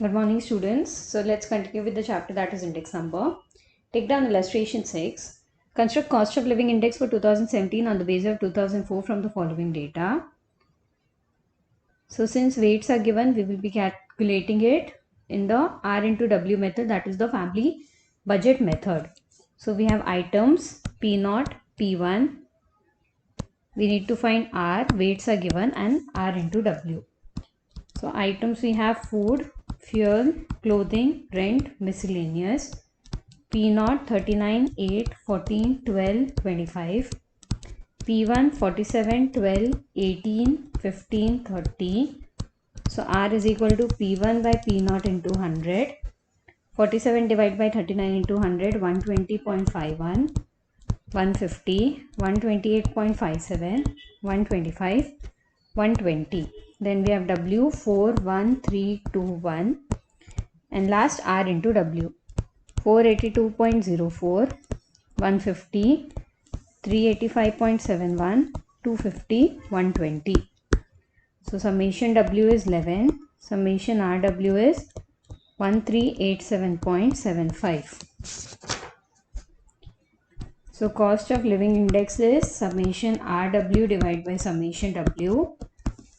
Good morning, students. So let's continue with the chapter that is index number. Take down illustration 6. Construct cost of living index for 2017 on the basis of 2004 from the following data. So since weights are given, we will be calculating it in the R into W method, that is the family budget method. So we have items P0, P1. We need to find R, weights are given, and R into W. So items we have food, fuel, clothing, rent, miscellaneous. P0 39, 8, 14, 12, 25. P1 47, 12, 18, 15, 30. So R is equal to P1 by P0 into 100. 47 divided by 39 into 100, 120.51, 150, 128.57, 125, 120. Then we have W 4, 1, 3, 2, 1. And last R into W. 482.04, 150, 385.71, 250, 120. So summation W is 11. Summation RW is 1387.75. So cost of living index is summation RW divided by summation W.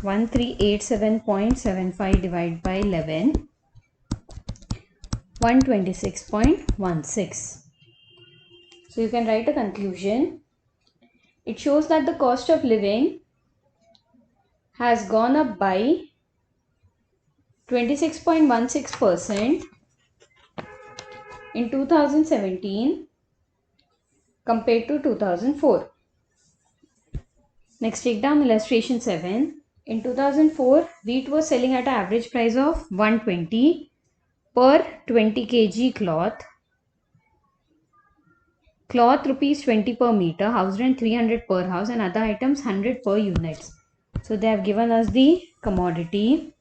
1387.75 divided by 11. 126.16. So you can write a conclusion. It shows that the cost of living has gone up by 26.16% in 2017 compared to 2004. Next, take down illustration 7. In 2004, wheat was selling at an average price of 120 per 20 kg cloth. Cloth rupees 20 per meter, house rent 300 per house, and other items 100 per units. So they have given us the commodity.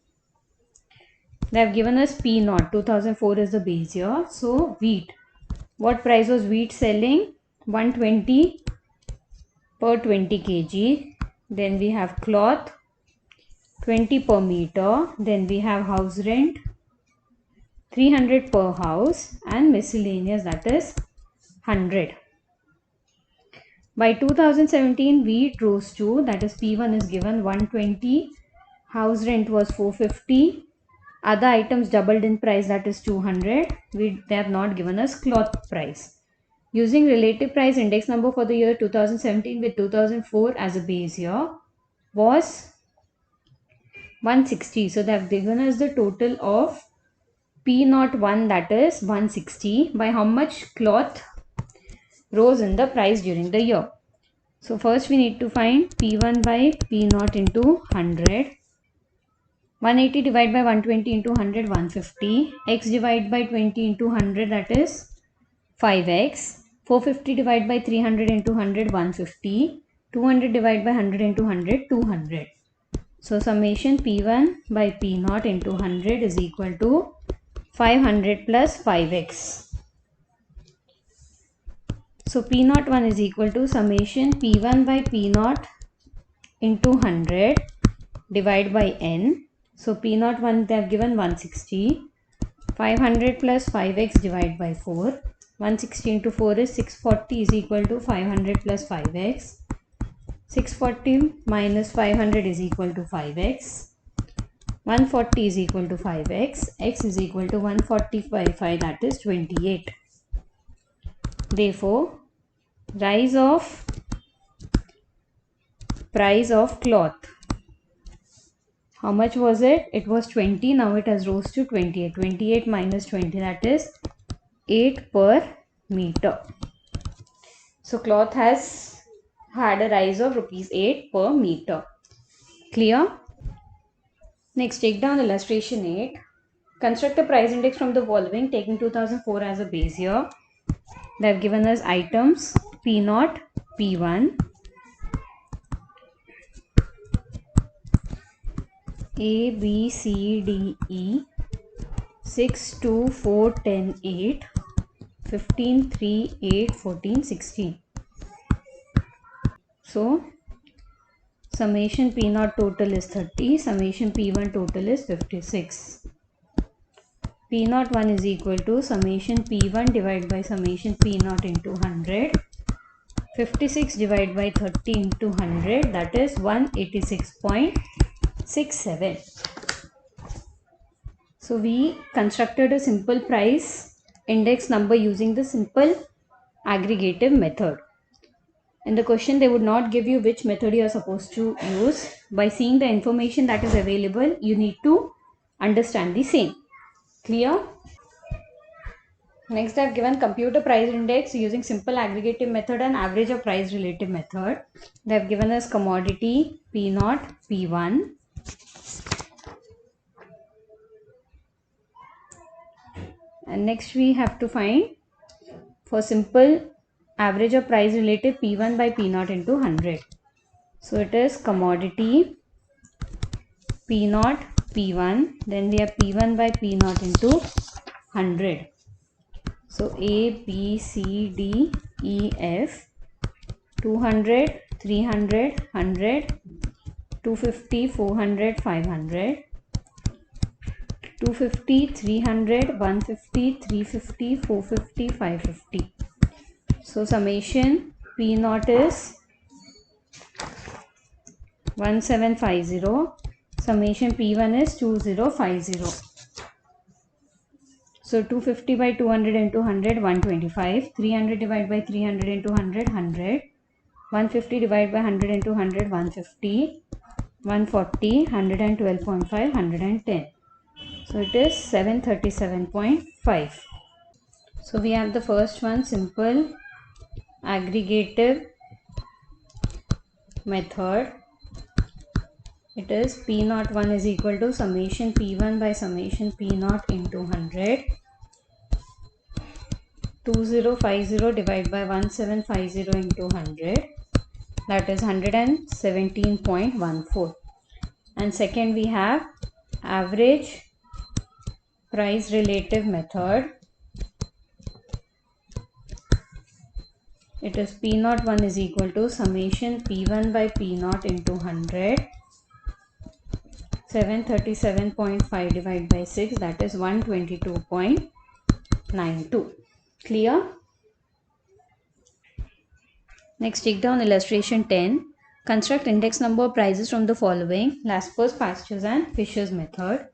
They have given us P0. 2004 is the base year. So wheat. What price was wheat selling? 120 per 20 kg. Then we have cloth 20 per meter. Then we have house rent 300 per house, and miscellaneous, that is 100. By 2017, wheat rose to, that is P1 is given 120, house rent was 450, other items doubled in price, that is 200. They have not given us cloth price. Using relative price index number for the year 2017 with 2004 as a base year was 160. So they have given us the total of P01, that is 160. By how much cloth rose in the price during the year? So first we need to find P1 by P0 into 100. 180 divided by 120 into 100, 150. X divided by 20 into 100, that is 5x. 450 divided by 300 into 100, 150. 200 divided by 100 into 100, 200. So summation P1 by P0 into 100 is equal to 500 plus 5x. So P01 is equal to summation P1 by P0 into 100 divided by n. So P01 they have given 160. 500 plus 5x divided by 4. 160 into 4 is 640 is equal to 500 plus 5x. 640 minus 500 is equal to 5x. 140 is equal to 5x. X is equal to 145, that is 28. Therefore, rise of price of cloth. How much was it? It was 20. Now it has rose to 28. 28 minus 20, that is 8 per meter. So cloth has had a rise of rupees 8 per meter. Clear? Next, take down illustration 8. Construct a price index from the following, taking 2004 as a base year. They have given us items P0, P1, A, B, C, D, E, 6, 2, 4, 10, 8, 15, 3, 8, 14, 16. So, summation P0 total is 30, summation P1 total is 56. P01 is equal to summation P1 divided by summation P0 into 100. 56 divided by 30 into 100, that is 186.67. So we constructed a simple price index number using the simple aggregative method. In the question, they would not give you which method you are supposed to use. By seeing the information that is available, you need to understand the same. Clear? Next, I have given computer price index using simple aggregative method and average of price relative method. They have given us commodity P0, P1. And next we have to find for simple average of price relative P1 by P0 into 100. So it is commodity P0, P1. Then we have P1 by P0 into 100. So A, B, C, D, E, F, 200, 300, 100, 250, 400, 500, 250, 300, 150, 350, 450, 550. So summation P0 is 1750. Summation P1 is 2050. So 250 by 200 into 100, 125. 300 divided by 300 into 100, 100. 150 divided by 100 into 100, 150. 140, 112.5, 110. So it is 737.5. So we have the first one, simple aggregative method. It is P01 is equal to summation P1 by summation P0 into 100. 2050 divided by 1750 into 100. That is 117.14. And second we have average price relative method. It is P01 is equal to summation P1 by P0 into 100. 737.5 divided by 6, that is 122.92. Clear? Next, take down illustration 10. Construct index number of prices from the following: Lasper's, Pastures and Fisher's method.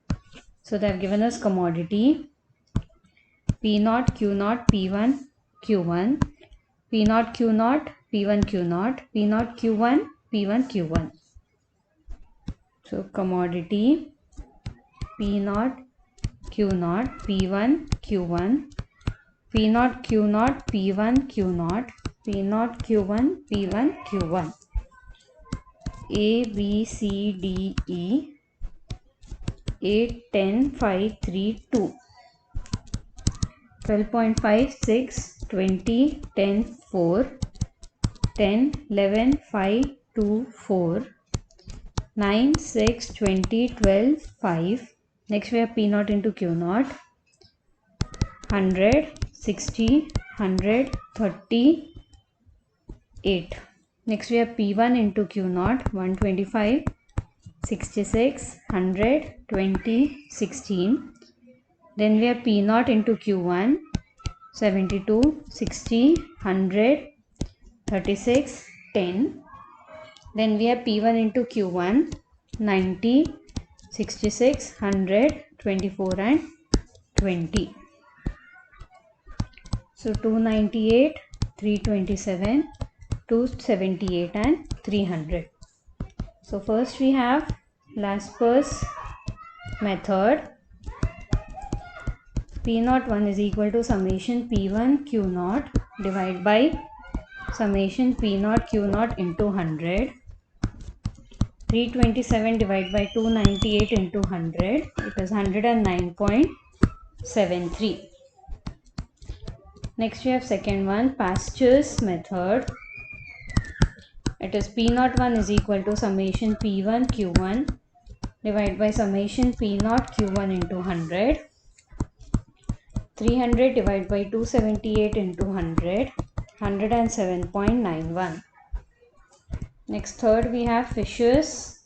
So they have given us commodity P0, Q0, P1, Q1, P0, Q0, P1, Q0, P0, Q1, P1, Q1. So commodity P0, Q0, P1, Q1, P0, Q0, P1, Q0, P0, Q1, P1, Q1. A, B, C, D, E, 8, 10, 5, 3, 2. 12.5, 6, 20, 10, 4, 10, 11, 5, 2, 4, 9, 6, 20, 12, 5. Next we have P0 into Q0. 100, 60, 100, 30, 8. Next we have P1 into Q0. 125, 66, 100, 20, 16. Then we have P0 into Q1. 72, 60, 100, 36, 10. Then we have P1 into Q1. 90, 66, 100, 24 and 20. So 298, 327, 278 and 300. So first we have Lasper's method. P01 is equal to summation P1 Q0 divided by summation P0 Q0 into 100. 327 divided by 298 into 100. It is 109.73. Next we have second one, Pastures method. It is P01 is equal to summation P1 Q1 divided by summation P0 Q1 into 100. 300 divided by 278 into 100. 107.91. Next third we have Fisher's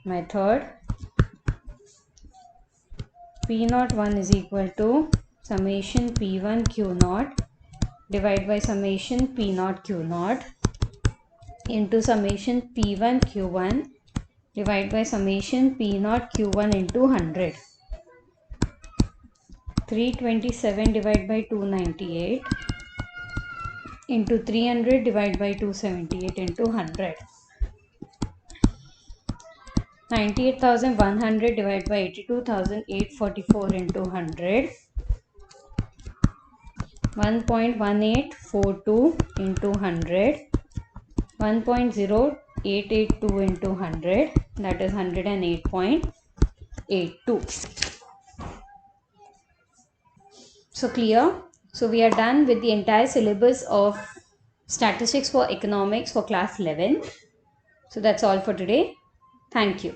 method. P01 is equal to summation P1 Q0 divided by summation P0 Q0 into summation P1 Q1 divided by summation P0 Q1 into 100. 327 divided by 298 into 300 divided by 278 into 100. 98,100 divided by 82,844 into 100. 1.1842 into 100. 1.0882 into 100, that is 108.82. So clear? So we are done with the entire syllabus of statistics for economics for class 11. So that's all for today. Thank you.